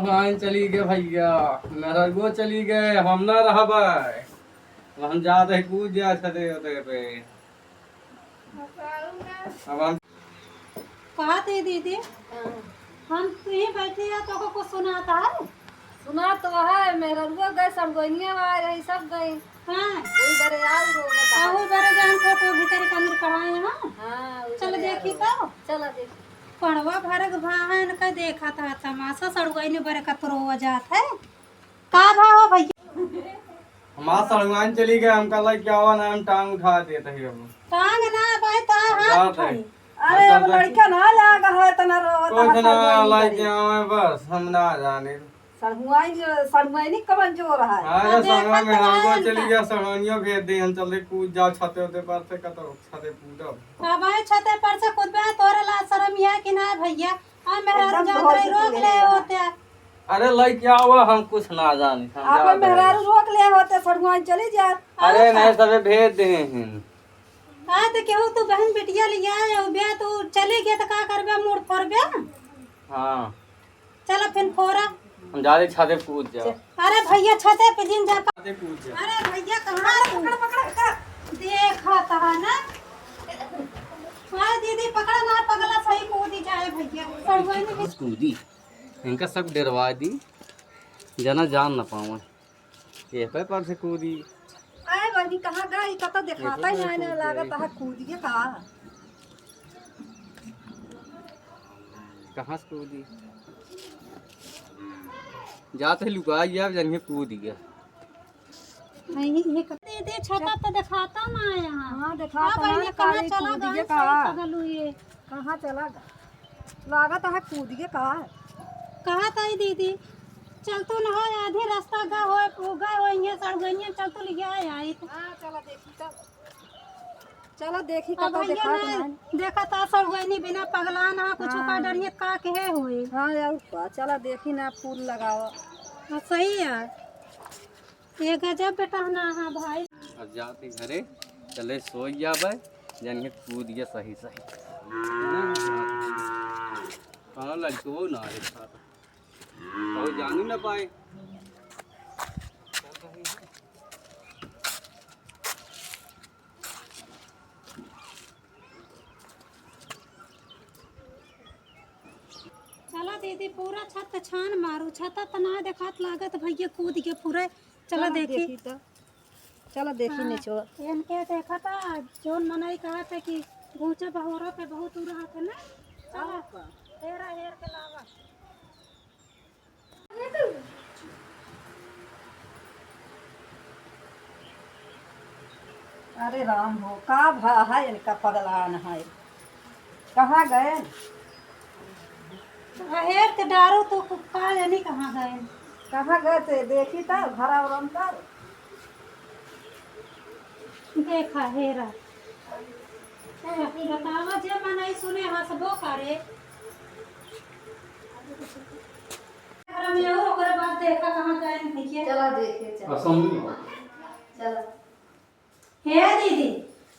सलमान चली गए भैया, मेहरगो चली गए, हम ना रहबै। हम जाते कूद जा छते होते पे। अब हम कहा थे दीदी हम यहीं बैठे हैं तो कुछ सुनाता है। सुना तो है मेरा रुआ गए सब गोइनिया आ रही सब गई। हाँ वही बरे आज रो बता। आहू बारे जान को तो भीतर के अंदर पढ़ाए हैं। हां चल देखी तो चला देख पढ़वा भरक भान का देखा था तमाशा सड़गई ने बरे कतरो जात है का भाव भैया। हमारा सलमान चली गए, हम कल क्या हुआ ना, हम टांग उठा देते ही हम टांग ना भाई ता हाथ जाते उठाई। अरे अब लड़का ना लागा है तना रो कुछ ना लाइक आवे बस, हम ना जाने। सड़ुआई नहीं कमन जो रहा है। अरे सलमान में हमको चली गया, सलमानियों भेज दे, हम चल कूद जाओ छते होते पर से कतो छते कूदब। का भाई छते पर से कूद बे तोरे ला शर्म है कि ना भैया। आ मेरा जान रोक ले होते। अरे लाइक क्या हुआ, हम कुछ ना जाने। आप मेहरारू रोक ले होते सड़ुआई चली जा। अरे नहीं सबे भेज दे हैं। हाँ तो केहू तू बहन बिटिया लिया है बे तू चले गए तो का करबे मूड फोड़बे। हाँ चल फिर फोड़ा हम जाते छते कूद जाओ। अरे भैया छते पे जिन जा। छते कूद जाओ। अरे भैया कहाँ तू देखा था ना। हाँ दीदी पकड़ा ना पगला सही कूदी जाए भैया सड़गई ने कूदी इनका सब डरवा दी, जना जान ना पावा ये पर से कूदी। आए बनी कहां गई कत दिखाता ही नहीं लागत है कूद के का। कहाँ से कूदी जाते लुकाई अब जन कूद गया। नहीं ये दीदी छता तो दिखाता ना है यहाँ। हां दिखाता है है कहाँ चला कूद गया के का। पगलू ये कहां चला गया लागत है कूद के का। कहा था दीदी चल तो ना आधे रास्ता गा हो गए हो ये सड़गइया चल तो लिया आई। हां चला देखी तब चला देखी अब कत भैया दिखा ने देखा था सड़गइनी बिना पगला ना कुछ का डरिए का के होए। हां यार चला देखी ना फूल लगाओ। हाँ सही है ये गजब बेटा ना हाँ भाई। अब जाते घरे चले सो जाबे जन कूद गया सही सही। कहाँ लड़को ना देखा तो जान ही ना पाए। चला दीदी पूरा छत छान मारू छत तना देखत लागत भैया कूद के पूरा। चला देखी तो चला देखी नहीं छोड़। इनके देखा था जोन मनाई कहा था कि गूंचे बहोरा पे बहुत उड़ा था ना। चला हेरा हेर के लावा। अरे राम हो का भा है इनका पगलान है कहाँ गए। हेर के डारो तो का जानी कहाँ गए। कहाँ गए थे देखी था घरा उरम का। देखा हेरा बतावा जे मनाई सुने हंसबो करे। घर में और ओकरे बाद देखा कहाँ गए भैया। चला देखे चला चला। हे दीदी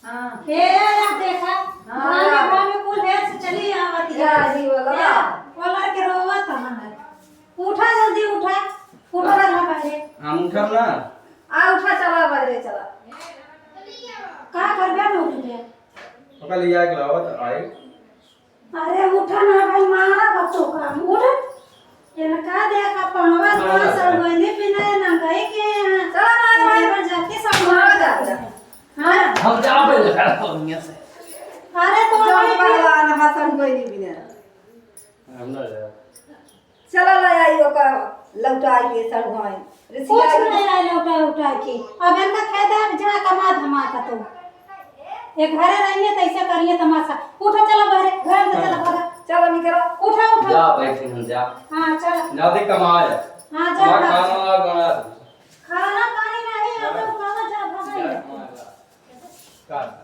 हाँ हे यार देखा गाँव में कुल हेर से चली आवत है। या जी वाला वाला के रोवत है। उठा जल्दी उठा उठा ना पहले हम उठब ना आ उठा चला बाहर चला। का करबे न उठ ले। ओका लिया के लावत आई। अरे उठा ना भाई मारा बच्चों का उठ इनका देखा पढ़वा तो सड़गने बिना ना गए के चला मार पर जाके सब मार जा। हां हम जा पे लगा दुनिया से। अरे तो जो पगलान हसन कोई नहीं बिना। हम ना जा चला ले आई ओका लौटाई के सड़गोई कुछ ऋषिया नहीं आए उठा उठा के। अब इनका खेदा जहां कमा धमाका तो ये घरे रहिए तो ऐसे करिए तमाशा। उठो चलो बाहर घर में चलो भागा चलो निकलो उठा उठा। जा बैठे हम जा। हां चल जाते कमाए। हां जा खाना वाला बना खाना पानी नहीं अब तो खाना जा भागा। काट